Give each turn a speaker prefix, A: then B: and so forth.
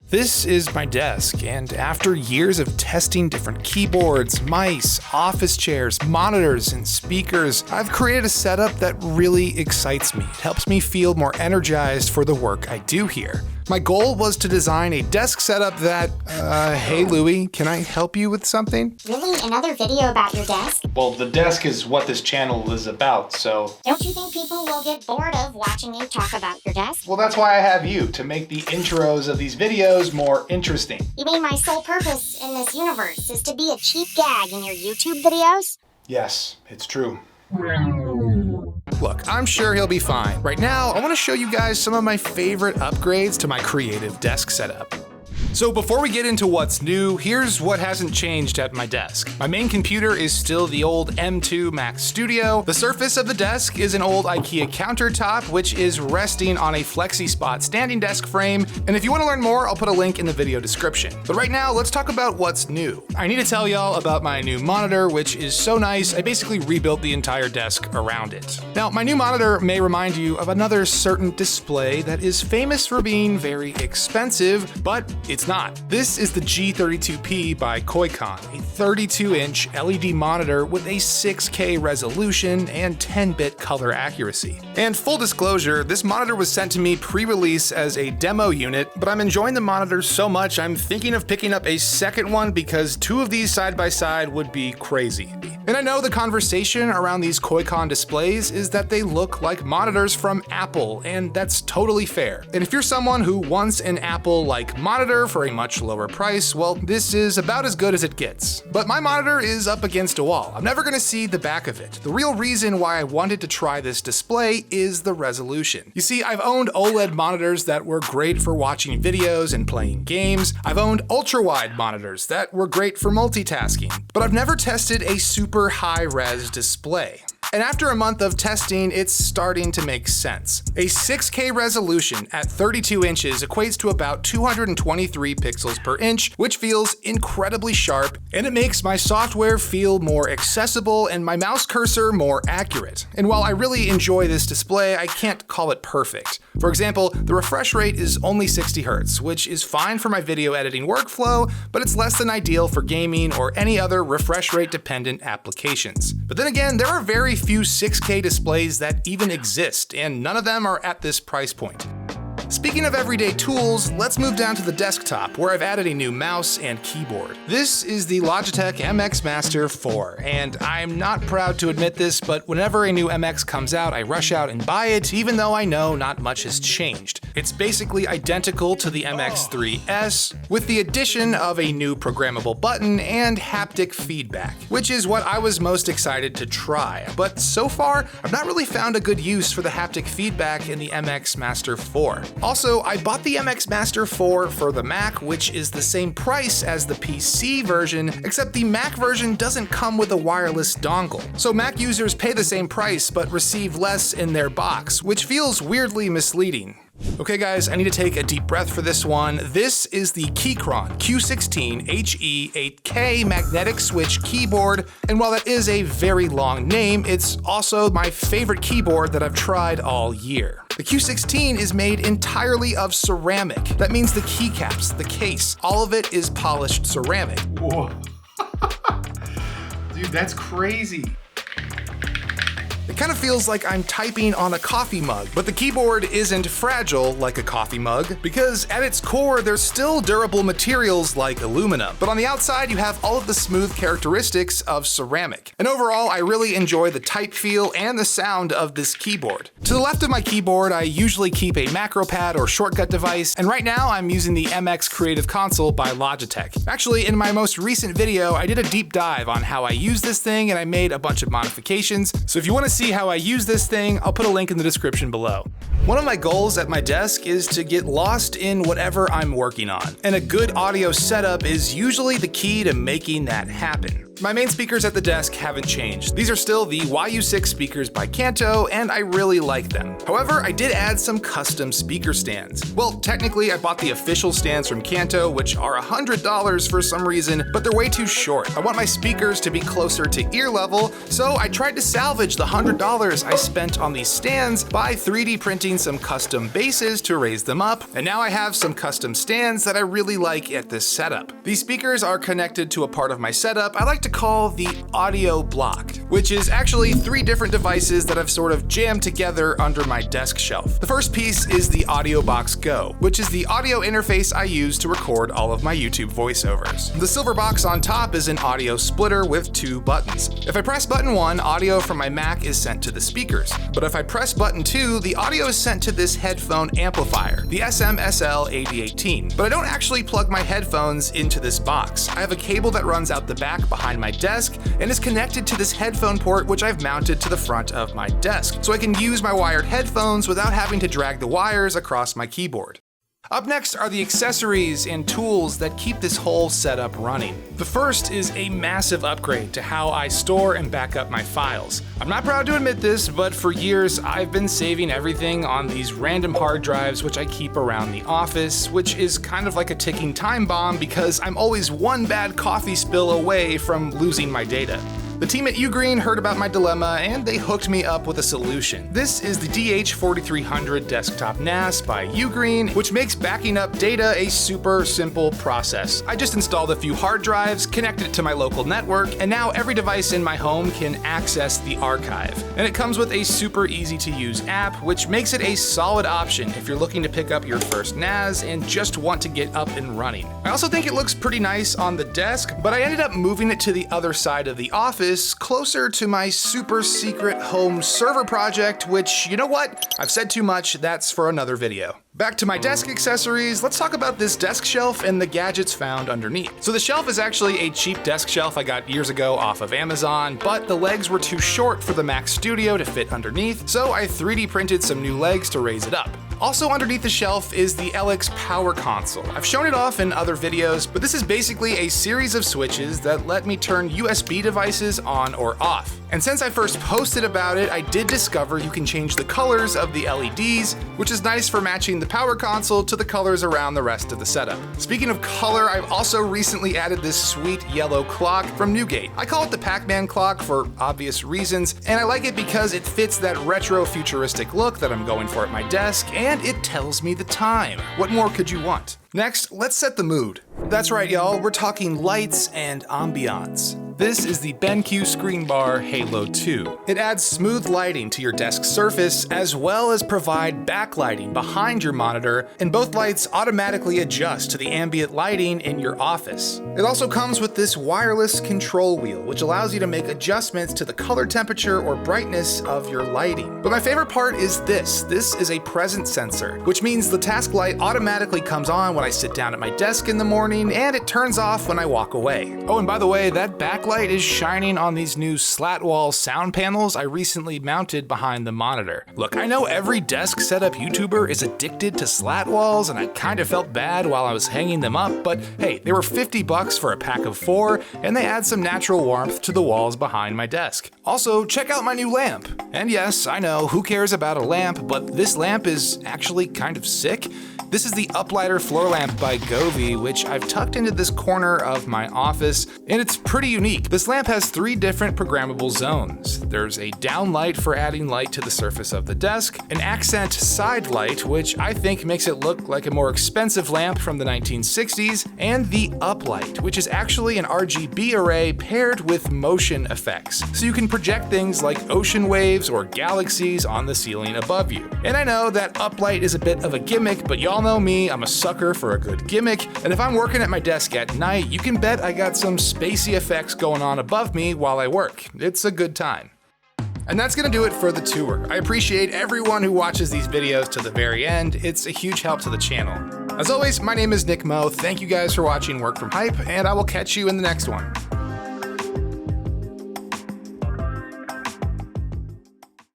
A: This is my desk, and after years of testing different keyboards, mice, office chairs, monitors, and speakers, I've created a setup that really excites me. It helps me feel more energized for the work I do here. My goal was to design a desk setup that, hey Looi, can I help you with something?
B: Really? Another video about your desk?
A: Well, the desk is what this channel is about, so...
B: Don't you think people will get bored of watching you talk about your desk?
A: Well, that's why I have you, to make the intros of these videos more interesting.
B: You mean my sole purpose in this universe is to be a cheap gag in your YouTube videos?
A: Yes, it's true. Look, I'm sure he'll be fine. Right now, I want to show you guys some of my favorite upgrades to my creative desk setup. So before we get into what's new, here's what hasn't changed at my desk. My main computer is still the old M2 Mac Studio. The surface of the desk is an old IKEA countertop, which is resting on a FlexiSpot standing desk frame. And if you want to learn more, I'll put a link in the video description. But right now, let's talk about what's new. I need to tell y'all about my new monitor, which is so nice, I basically rebuilt the entire desk around it. Now, my new monitor may remind you of another certain display that is famous for being very expensive, but it's not. This is the G32P by Koikon, a 32-inch LED monitor with a 6K resolution and 10-bit color accuracy. And full disclosure, this monitor was sent to me pre-release as a demo unit, but I'm enjoying the monitor so much I'm thinking of picking up a second one because two of these side by side would be crazy. And I know the conversation around these Koikon displays is that they look like monitors from Apple, and that's totally fair. And if you're someone who wants an Apple-like monitor for a much lower price, well, this is about as good as it gets. But my monitor is up against a wall. I'm never gonna see the back of it. The real reason why I wanted to try this display is the resolution. You see, I've owned OLED monitors that were great for watching videos and playing games. I've owned ultra-wide monitors that were great for multitasking, but I've never tested a super high-res display. And after a month of testing, it's starting to make sense. A 6K resolution at 32 inches equates to about 223 pixels per inch, which feels incredibly sharp, and it makes my software feel more accessible and my mouse cursor more accurate. And while I really enjoy this display, I can't call it perfect. For example, the refresh rate is only 60 Hz, which is fine for my video editing workflow, but it's less than ideal for gaming or any other refresh rate dependent applications. But then again, there are very few 6K displays that even exist, and none of them are at this price point. Speaking of everyday tools, let's move down to the desktop where I've added a new mouse and keyboard. This is the Logitech MX Master 4, and I'm not proud to admit this, but whenever a new MX comes out, I rush out and buy it, even though I know not much has changed. It's basically identical to the MX3S, with the addition of a new programmable button and haptic feedback, which is what I was most excited to try. But so far, I've not really found a good use for the haptic feedback in the MX Master 4. Also, I bought the MX Master 4 for the Mac, which is the same price as the PC version, except the Mac version doesn't come with a wireless dongle. So Mac users pay the same price but receive less in their box, which feels weirdly misleading. Okay guys, I need to take a deep breath for this one. This is the Keychron Q16 HE8K magnetic switch keyboard, and while that is a very long name, it's also my favorite keyboard that I've tried all year. The Q16 is made entirely of ceramic. That means the keycaps, the case, all of it is polished ceramic.
C: Whoa. Dude, that's crazy.
A: It kind of feels like I'm typing on a coffee mug, but the keyboard isn't fragile like a coffee mug because at its core there's still durable materials like aluminum, but on the outside you have all of the smooth characteristics of ceramic. And overall, I really enjoy the type feel and the sound of this keyboard. To the left of my keyboard, I usually keep a macro pad or shortcut device, and right now I'm using the MX Creative Console by Logitech. Actually, in my most recent video, I did a deep dive on how I use this thing and I made a bunch of modifications, so if you want to see how I use this thing, I'll put a link in the description below. One of my goals at my desk is to get lost in whatever I'm working on, and a good audio setup is usually the key to making that happen. My main speakers at the desk haven't changed. These are still the YU6 speakers by Kanto, and I really like them. However, I did add some custom speaker stands. Well, technically I bought the official stands from Kanto, which are $100 for some reason, but they're way too short. I want my speakers to be closer to ear level, so I tried to salvage the $100 I spent on these stands by 3D printing some custom bases to raise them up, and now I have some custom stands that I really like at this setup. These speakers are connected to a part of my setup I like to call the audio block, which is actually 3 different devices that I've sort of jammed together under my desk shelf. The first piece is the Audio Box Go, which is the audio interface I use to record all of my YouTube voiceovers. The silver box on top is an audio splitter with 2 buttons. If I press button 1, audio from my Mac is sent to the speakers, but if I press button 2, the audio is sent to this headphone amplifier, the SM-SL8018. But I don't actually plug my headphones into this box. I have a cable that runs out the back behind my desk and is connected to this headphone port, which I've mounted to the front of my desk, so I can use my wired headphones without having to drag the wires across my keyboard. Up next are the accessories and tools that keep this whole setup running. The first is a massive upgrade to how I store and back up my files. I'm not proud to admit this, but for years I've been saving everything on these random hard drives which I keep around the office, which is kind of like a ticking time bomb because I'm always one bad coffee spill away from losing my data. The team at Ugreen heard about my dilemma and they hooked me up with a solution. This is the DH4300 Desktop NAS by Ugreen, which makes backing up data a super simple process. I just installed a few hard drives, connected it to my local network, and now every device in my home can access the archive. And it comes with a super easy to use app, which makes it a solid option if you're looking to pick up your first NAS and just want to get up and running. I also think it looks pretty nice on the desk, but I ended up moving it to the other side of the office, closer to my super secret home server project, which, you know what? I've said too much, that's for another video. Back to my desk accessories, let's talk about this desk shelf and the gadgets found underneath. So the shelf is actually a cheap desk shelf I got years ago off of Amazon, but the legs were too short for the Mac Studio to fit underneath, so I 3D printed some new legs to raise it up. Also underneath the shelf is the LX Power Console. I've shown it off in other videos, but this is basically a series of switches that let me turn USB devices on or off. And since I first posted about it, I did discover you can change the colors of the LEDs, which is nice for matching the power console to the colors around the rest of the setup. Speaking of color, I've also recently added this sweet yellow clock from Newgate. I call it the Pac-Man clock for obvious reasons, and I like it because it fits that retro futuristic look that I'm going for at my desk, and it tells me the time. What more could you want? Next, let's set the mood. That's right, y'all, we're talking lights and ambiance. This is the BenQ Screen Bar Halo 2. It adds smooth lighting to your desk surface as well as provide backlighting behind your monitor, and both lights automatically adjust to the ambient lighting in your office. It also comes with this wireless control wheel, which allows you to make adjustments to the color temperature or brightness of your lighting. But my favorite part is this. This is a presence sensor, which means the task light automatically comes on when I sit down at my desk in the morning, and it turns off when I walk away. Oh, and by the way, that backlight is shining on these new slat wall sound panels I recently mounted behind the monitor. Look, I know every desk setup YouTuber is addicted to slat walls, and I kind of felt bad while I was hanging them up, but hey, they were $50 for a pack of 4, and they add some natural warmth to the walls behind my desk. Also, check out my new lamp. And yes, I know, who cares about a lamp, but this lamp is actually kind of sick. This is the Uplighter floor lamp by Govee, which I've tucked into this corner of my office, and it's pretty unique. This lamp has 3 different programmable zones. There's a down light for adding light to the surface of the desk, an accent side light, which I think makes it look like a more expensive lamp from the 1960s, and the up light, which is actually an RGB array paired with motion effects. So you can project things like ocean waves or galaxies on the ceiling above you. And I know that up light is a bit of a gimmick, but y'all know me, I'm a sucker for a good gimmick, and if I'm working at my desk at night, you can bet I got some spacey effects going on above me while I work. It's a good time. And that's gonna do it for the tour. I appreciate everyone who watches these videos to the very end. It's a huge help to the channel. As always, my name is Nick Mo. Thank you guys for watching Work from Hype, and I will catch you in the next one.